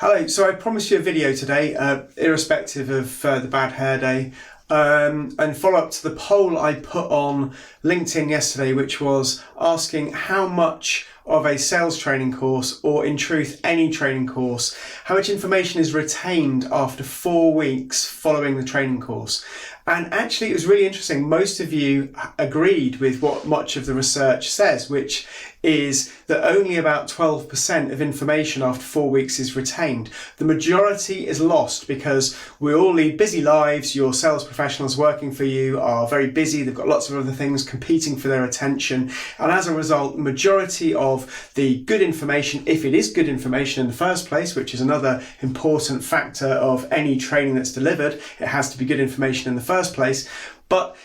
Hello, so I promised you a video today, irrespective of the bad hair day, and follow up to the poll I put on LinkedIn yesterday, which was asking how much of a sales training course, or in truth any training course, how much information is retained after 4 weeks following the training course. And actually it was really interesting. Most of you agreed with what much of the research says, which is that only about 12% of information after 4 weeks is retained. The majority is lost because we all lead busy lives. Your sales professionals working for you are very busy. They've got lots of other things competing for their attention. And as a result, the majority of the good information, if it is good information in the first place, which is another important factor of any training that's delivered, it has to be good information in the first place. But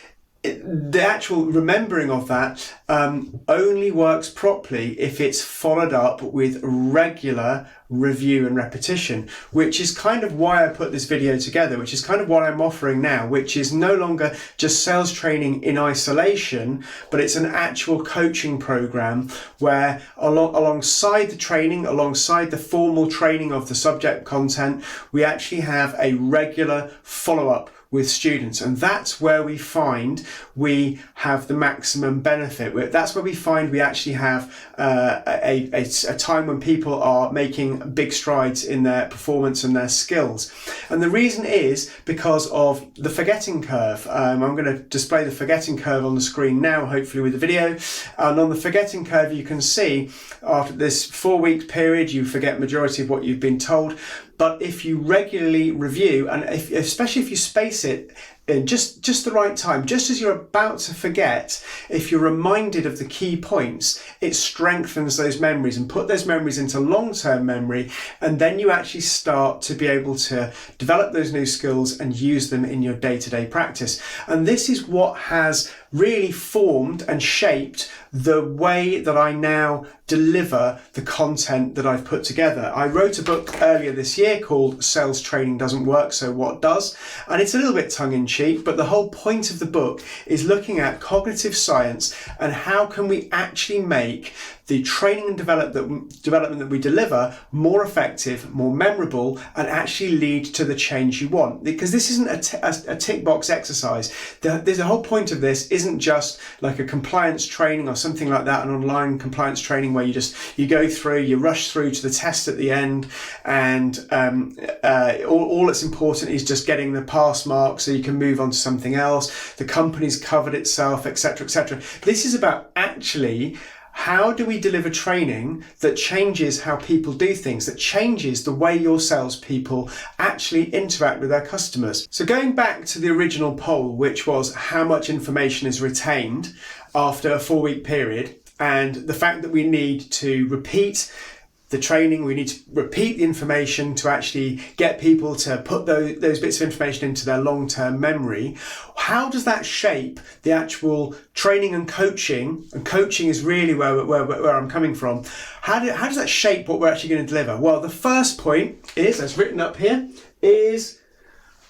the actual remembering of that only works properly if it's followed up with regular review and repetition, which is kind of why I put this video together, which is kind of what I'm offering now, which is no longer just sales training in isolation, but it's an actual coaching program where alongside the training, alongside the formal training of the subject content, we actually have a regular follow-up with students, and that's where we find we have the maximum benefit. That's where we find we actually have a time when people are making big strides in their performance and their skills. And the reason is because of the forgetting curve. I'm going to display the forgetting curve on the screen now, hopefully with the video. And on the forgetting curve, you can see after this 4 week period, you forget majority of what you've been told. But if you regularly review, and especially if you space it in just the right time, just as you're about to forget, if you're reminded of the key points, it strengthens those memories and put those memories into long-term memory, and then you actually start to be able to develop those new skills and use them in your day-to-day practice. And this is what has really formed and shaped the way that I now deliver the content that I've put together. I wrote a book earlier this year called Sales Training Doesn't Work, So What Does? And it's a little bit tongue-in-cheek, but the whole point of the book is looking at cognitive science and how can we actually make the training and development that we deliver more effective, more memorable, and actually lead to the change you want. Because this isn't a tick box exercise. The whole point of this isn't just like a compliance training or something like that, an online compliance training where you go through, you rush through to the test at the end, and all that's important is just getting the pass mark so you can move on to something else. The company's covered itself, etc., etc. This is about actually how do we deliver training that changes how people do things, that changes the way your salespeople actually interact with their customers. So going back to the original poll, which was how much information is retained after a 4 week period, and the fact that we need to repeat the training, we need to repeat the information to actually get people to put those bits of information into their long-term memory. How does that shape the actual training and coaching? And coaching is really where I'm coming from. How does that shape what we're actually going to deliver? Well, the first point is, as written up here, is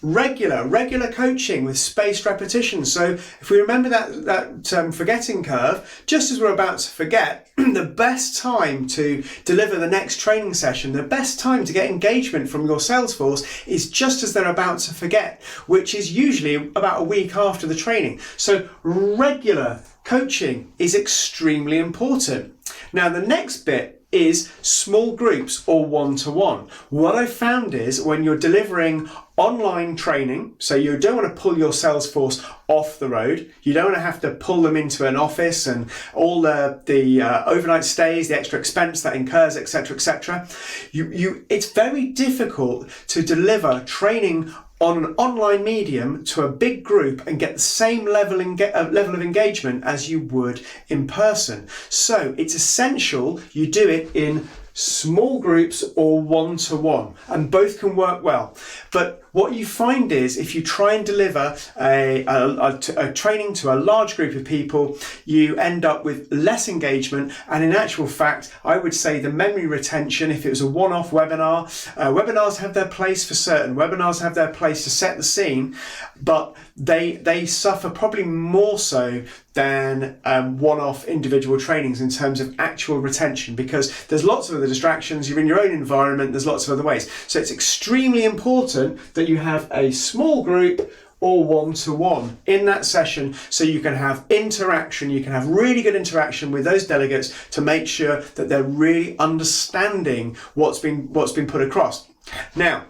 regular coaching with spaced repetition. So if we remember that forgetting curve, just as we're about to forget, the best time to deliver the next training session, the best time to get engagement from your sales force is just as they're about to forget, which is usually about a week after the training. So regular coaching is extremely important. Now the next bit is small groups or one-to-one. What I found is when you're delivering online training, so you don't want to pull your sales force off the road, you don't want to have to pull them into an office and all the overnight stays, the extra expense that incurs, etc., etc. It's very difficult to deliver training on an online medium to a big group and get the same level of engagement as you would in person. So it's essential you do it in small groups or one-to-one, and both can work well. But what you find is if you try and deliver a training to a large group of people, you end up with less engagement, and in actual fact, I would say the memory retention, if it was a one-off webinar, webinars have their place for certain, webinars have their place to set the scene, but they suffer probably more so than one-off individual trainings in terms of actual retention, because there's lots of other distractions. You're in your own environment. There's lots of other ways. So it's extremely important that you have a small group or one-to-one in that session, so you can have interaction, you can have really good interaction with those delegates to make sure that they're really understanding what's been put across. Now,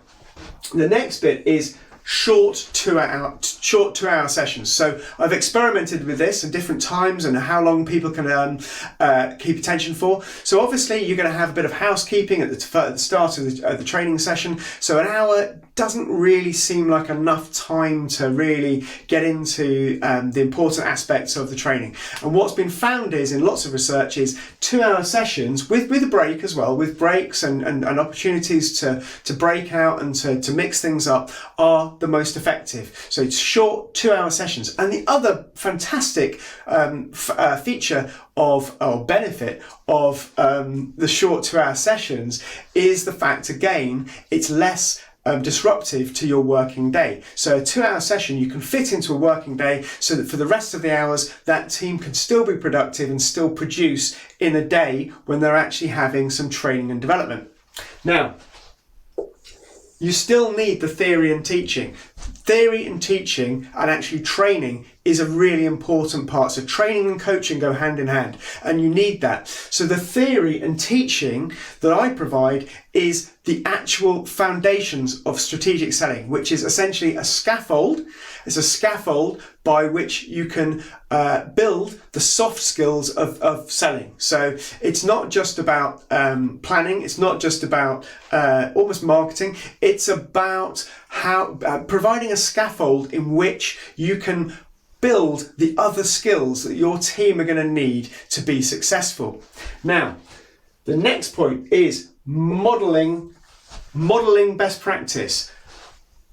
the next bit is short two-hour sessions. So I've experimented with this at different times and how long people can keep attention for. So obviously you're going to have a bit of housekeeping at the start of the training session. So an hour doesn't really seem like enough time to really get into the important aspects of the training. And what's been found is, in lots of research, is 2-hour sessions with a break as well, with breaks and opportunities to break out and to mix things up, are the most effective. So it's short 2-hour sessions. And the other fantastic feature or benefit of the short 2-hour sessions is the fact, again, it's less disruptive to your working day. So a 2-hour session you can fit into a working day, so that for the rest of the hours that team can still be productive and still produce in a day when they're actually having some training and development. Now, you still need the theory and teaching. Theory and teaching and actually training is a really important part. So training and coaching go hand in hand, and you need that. So the theory and teaching that I provide is the actual foundations of strategic selling, which is essentially a scaffold. It's a scaffold by which you can build the soft skills of selling. So it's not just about planning. It's not just about almost marketing. It's about how providing a scaffold in which you can build the other skills that your team are going to need to be successful. Now, the next point is modeling best practice.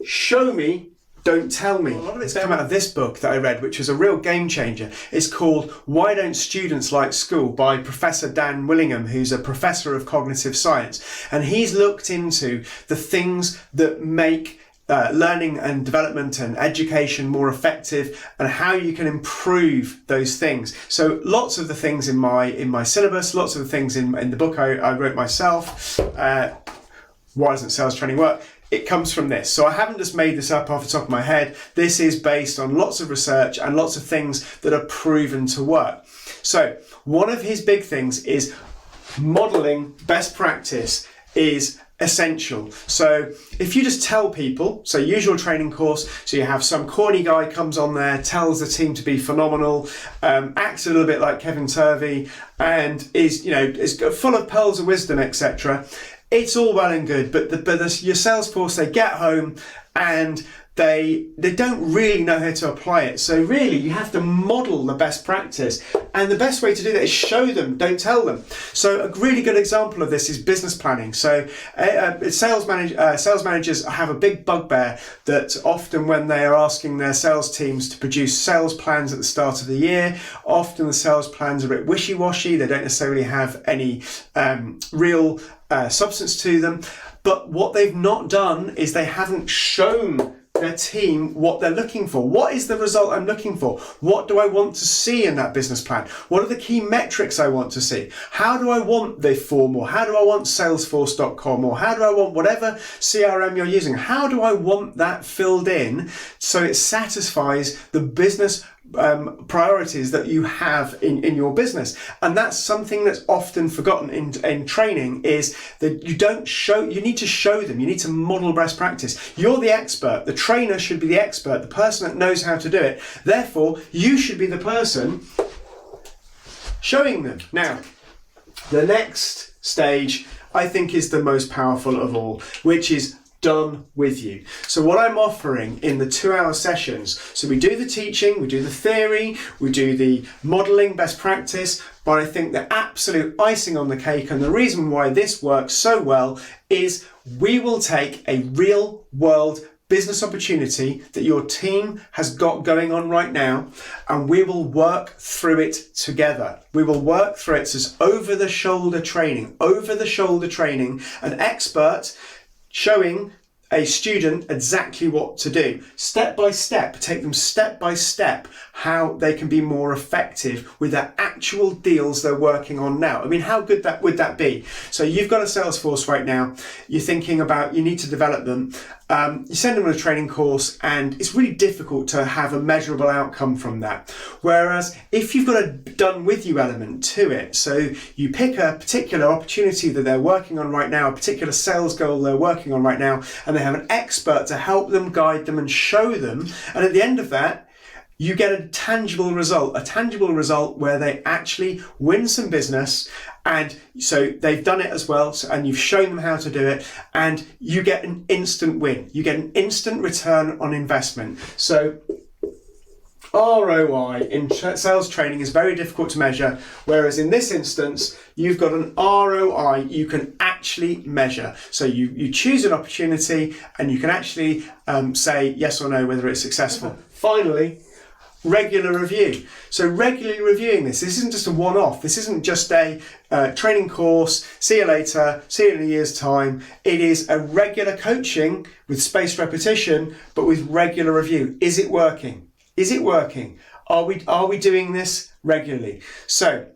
Show me, don't tell me. A lot of it's come out of this book that I read, which was a real game changer. It's called Why Don't Students Like School by Professor Dan Willingham, who's a professor of cognitive science. And he's looked into the things that make learning and development and education more effective, and how you can improve those things. So lots of the things in my syllabus, lots of the things in the book I wrote myself, Why Doesn't Sales Training Work? It comes from this. So I haven't just made this up off the top of my head. This is based on lots of research and lots of things that are proven to work. So one of his big things is modeling best practice is essential. So if you just tell people, so usual training course, so you have some corny guy comes on there, tells the team to be phenomenal, acts a little bit like Kevin Turvey, and is full of pearls of wisdom, etc. It's all well and good, but your sales force, they get home and they don't really know how to apply it. So really, you have to model the best practice. And the best way to do that is show them, don't tell them. So a really good example of this is business planning. So sales managers have a big bugbear that often when they are asking their sales teams to produce sales plans at the start of the year, often the sales plans are a bit wishy-washy. They don't necessarily have any real substance to them. But what they've not done is they haven't shown their team what they're looking for. What is the result I'm looking for? What do I want to see in that business plan? What are the key metrics I want to see? How do I want the form, or how do I want Salesforce.com, or how do I want whatever CRM you're using? How do I want that filled in so it satisfies the business priorities that you have in your business? And that's something that's often forgotten in training, is that you need to show them, you need to model best practice. You're the expert. The trainer should be the expert, the person that knows how to do it. Therefore, you should be the person showing them. Now, the next stage I think is the most powerful of all, which is done with you. So what I'm offering in the 2-hour sessions, so we do the teaching, we do the theory, we do the modeling best practice, but I think the absolute icing on the cake, and the reason why this works so well, is we will take a real world business opportunity that your team has got going on right now, and we will work through it together. We will work through it as over-the-shoulder training, an expert showing a student exactly what to do. Step by step, take them step by step how they can be more effective with the actual deals they're working on now. I mean, how good would that be? So you've got a sales force right now, you're thinking about, you need to develop them. You send them on a training course and it's really difficult to have a measurable outcome from that. Whereas if you've got a done with you element to it, so you pick a particular opportunity that they're working on right now, a particular sales goal they're working on right now, and they have an expert to help them, guide them and show them. And at the end of that, you get a tangible result where they actually win some business. And so they've done it as well, and you've shown them how to do it, and you get an instant win. You get an instant return on investment. So ROI in sales training is very difficult to measure, whereas in this instance, you've got an ROI you can actually measure. So you choose an opportunity and you can actually say yes or no whether it's successful. Finally, regular review. So regularly reviewing this isn't just a one-off. This isn't just a training course, see you later, see you in a year's time. It is a regular coaching with spaced repetition, but with regular review. Is it working? Is it working? Are we doing this regularly? So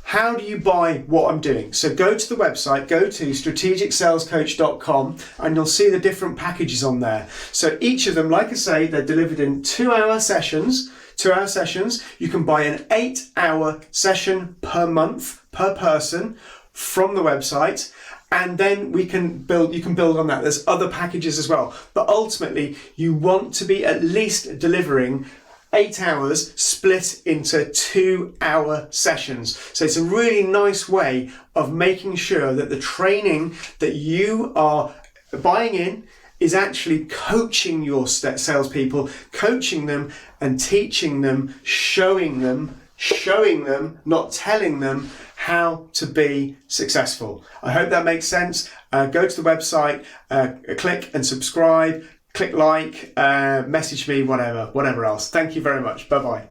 how do you buy what I'm doing? So go to the website, go to strategicsalescoach.com, and you'll see the different packages on there. So each of them, like I say, they're delivered in 2-hour sessions. 2-hour sessions. You can buy an 8-hour session per month, per person from the website. And then you can build on that. There's other packages as well. But ultimately, you want to be at least delivering 8 hours split into 2-hour sessions. So it's a really nice way of making sure that the training that you are buying in is actually coaching your salespeople, coaching them and teaching them, showing them, not telling them how to be successful. I hope that makes sense. Go to the website, click and subscribe, click like, message me, whatever else. Thank you very much. Bye-bye.